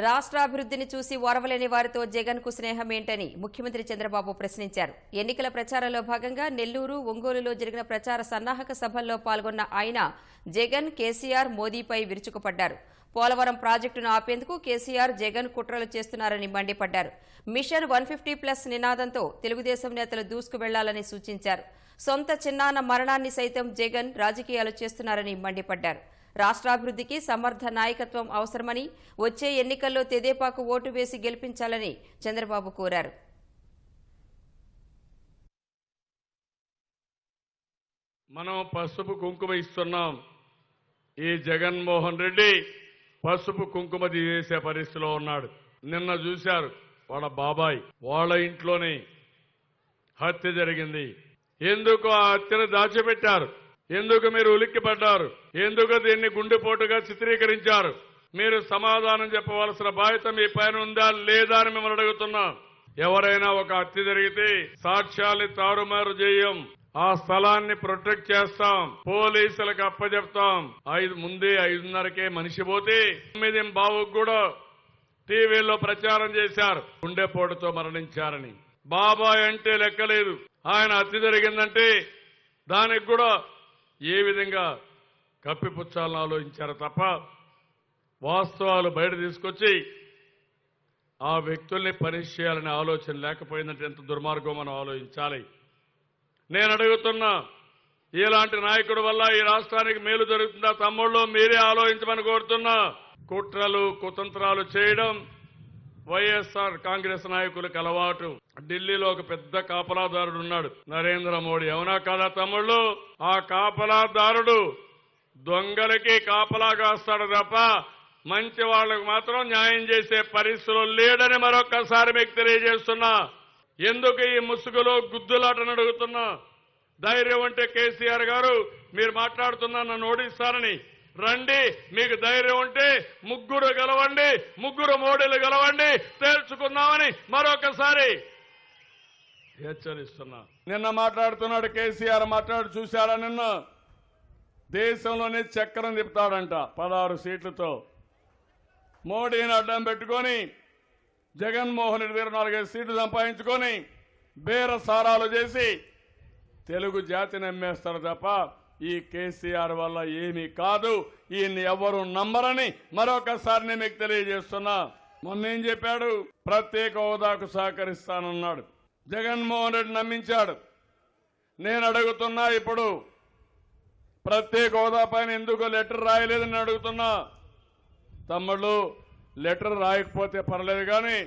రాష్ట్రాభివృద్ధిని చూసి ఓర్వలేని వారితో జగన్కు స్నేహం ఏంటని ముఖ్యమంత్రి చంద్రబాబు ప్రశ్నించారు. ఎన్నికల ప్రచారంలో భాగంగా నెల్లూరు, ఒంగోలులో జరిగిన ప్రచార సన్నాహక సభల్లో పాల్గొన్న ఆయన జగన్, కేసీఆర్, మోదీపై విరుచుకుపడ్డారు. పోలవరం ప్రాజెక్టును ఆపేందుకు కేసీఆర్, జగన్ కుట్రలు చేస్తున్నారని మండిపడ్డారు. మిషన్ 150+ నినాదంతో తెలుగుదేశం నేతలు దూసుకు వెళ్లాలని సూచించారు. సొంత చిన్నాన్న మరణాన్ని సైతం జగన్ రాజకీయాలు చేస్తున్నారని మండిపడ్డారు. రాష్ట్రాభివృద్ధికి సమర్థ నాయకత్వం అవసరమని, వచ్చే ఎన్నికల్లో తెదేపాకు ఓటు వేసి గెలిపించాలని చంద్రబాబు కోరారు. మనం పసుపు కుంకుమ ఇస్తున్నాం. ఈ జగన్మోహన్ రెడ్డి పసుపు కుంకుమ తీసే పరిస్థితిలో ఉన్నాడు. నిన్న చూశారు, వాళ్ళ బాబాయ్ వాళ్ళ ఇంట్లోనే హత్య జరిగింది. ఎందుకు ఆ హత్యను దాచిపెట్టారు? ఎందుకు మీరు ఉలిక్కిపడ్డారు? ఎందుకు దీన్ని గుండెపోటుగా చిత్రీకరించారు? మీరు సమాధానం చెప్పవలసిన బాధ్యత మీ పైన ఉందా లేదా అని మిమ్మల్ని అడుగుతున్నాం. ఎవరైనా ఒక హత్య జరిగితే సాక్ష్యాన్ని తారుమారు చేయం, ఆ స్థలాన్ని ప్రొటెక్ట్ చేస్తాం, పోలీసులకు అప్పచెప్తాం. ముందే 5:30కే మనిషి పోతే 9 బావుకు కూడా టీవీలో ప్రచారం చేశారు గుండెపోటుతో మరణించారని. బాబాయ్ అంటే లెక్కలేదు. ఆయన హత్య జరిగిందంటే దానికి కూడా ఏ విధంగా కప్పిపుచ్చాలని ఆలోచించారు తప్ప వాస్తవాలు బయట తీసుకొచ్చి ఆ వ్యక్తుల్ని పనిష్ చేయాలనే ఆలోచన లేకపోయిందంటే ఎంత దుర్మార్గం మనం ఆలోచించాలి. నేను అడుగుతున్నా, ఇలాంటి నాయకుడి వల్ల ఈ రాష్ట్రానికి మేలు జరుగుతుందా? తమ్ముళ్ళు మీరే ఆలోచించమని కోరుతున్నా. కుట్రలు కుతంత్రాలు చేయడం వైఎస్ఆర్ కాంగ్రెస్ నాయకులకు అలవాటు. ఢిల్లీలో ఒక పెద్ద కాపలాదారుడు ఉన్నాడు, నరేంద్ర మోడీ. అవునా కాదా తమ్ముళ్ళు? ఆ కాపలాదారుడు దొంగలకి కాపలా కాస్తాడు తప్ప మంచి వాళ్లకు మాత్రం న్యాయం చేసే పరిస్థితులు లేడని మరొక్కసారి మీకు తెలియజేస్తున్నా. ఎందుకు ఈ ముసుగులో గుద్దులాటని అడుగుతున్నా. ధైర్యం అంటే కేసీఆర్ గారు మీరు మాట్లాడుతున్నా నన్ను ఓడిస్తారని రండి. మీకు ధైర్యం ఉంటే 3 గెలవండి, 3 మోడీలు గెలవండి, తేల్చుకుందామని మరొకసారి హెచ్చరిస్తున్నా. నిన్న మాట్లాడుతున్నాడు కేసీఆర్, చూశారా? నిన్న దేశంలోనే చక్రం తిప్పుతాడంట 16 సీట్లతో. మోడీని అడ్డం పెట్టుకొని జగన్మోహన్ రెడ్డి దగ్గర 4-5 సీట్లు సంపాదించుకొని బేరసారాలు చేసి తెలుగు జాతిని నమ్మేస్తారు తప్ప ఈ కేసీఆర్ వల్ల ఏమీ కాదు. ఈయన్ని ఎవరు నమ్మరని మరొకసారి మీకు తెలియజేస్తున్నా. మొన్నేం చెప్పాడు? ప్రత్యేక హోదాకు సహకరిస్తానన్నాడు. జగన్మోహన్ రెడ్డి నమ్మించాడు. నేను అడుగుతున్నా, ఇప్పుడు ప్రత్యేక హోదా పైన ఎందుకు లెటర్ రాయలేదని అడుగుతున్నా. తమ్ముళ్ళు, లెటర్ రాయకపోతే పర్లేదు, కానీ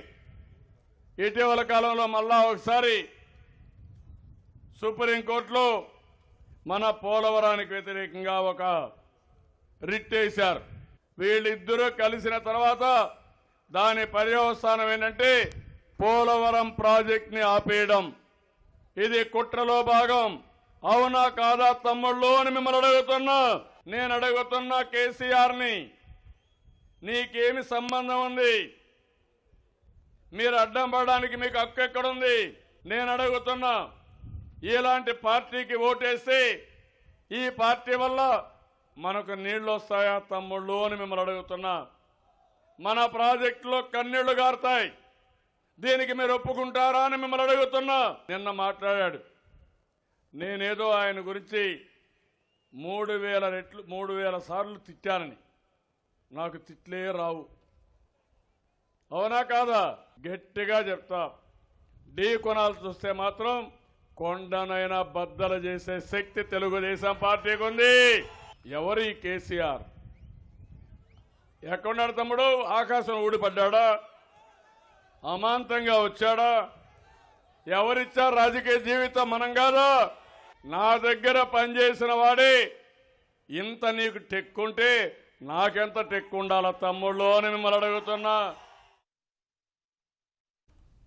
ఇటీవల కాలంలో మళ్ళా ఒకసారి సుప్రీంకోర్టులో మన పోలవరానికి వ్యతిరేకంగా ఒక రిట్ వేశారు. వీళ్ళిద్దరూ కలిసిన తర్వాత దాని పర్యవసానం ఏంటంటే పోలవరం ప్రాజెక్ట్ ని ఆపేయడం. ఇది కుట్రలో భాగం. అవునా కాదా తమ్ముళ్ళు అని మిమ్మల్ని అడుగుతున్నా. నేను అడుగుతున్నా కేసీఆర్ని, నీకేమి సంబంధం ఉంది? మీరు అడ్డం పడడానికి మీకు హక్కు ఎక్కడుంది? నేను అడుగుతున్నా. ఇలాంటి పార్టీకి ఓటేస్తే ఈ పార్టీ వల్ల మనకు నీళ్లు వస్తాయా తమ్ముళ్ళు అని మిమ్మల్ని అడుగుతున్నా. మన ప్రాజెక్టులో కన్నీళ్లు గారుతాయి. దీనికి మీరు ఒప్పుకుంటారా అని మిమ్మల్ని అడుగుతున్నా. నిన్న మాట్లాడాడు, నేనేదో ఆయన గురించి 3000 సార్లు తిట్టానని. నాకు తిట్లే రావు. అవునా కాదా? గట్టిగా చెప్తా. ఢీ కొనాల్సి వస్తే మాత్రం కొండనైనా బద్దలు చేసే శక్తి తెలుగుదేశం పార్టీకి ఉంది. ఎవరు ఈ కేసీఆర్? ఎక్కడున్నాడు తమ్ముడు? ఆకాశం ఊడిపడ్డాడా? అమాంతంగా వచ్చాడా? ఎవరిచ్చారు రాజకీయ జీవితం? మనం కాదా? నా దగ్గర పనిచేసిన వాడే ఇంత నీకు టెక్కుంటే నాకెంత టెక్కు ఉండాలా తమ్ముళ్ళు అని మిమ్మల్ని అడుగుతున్నా.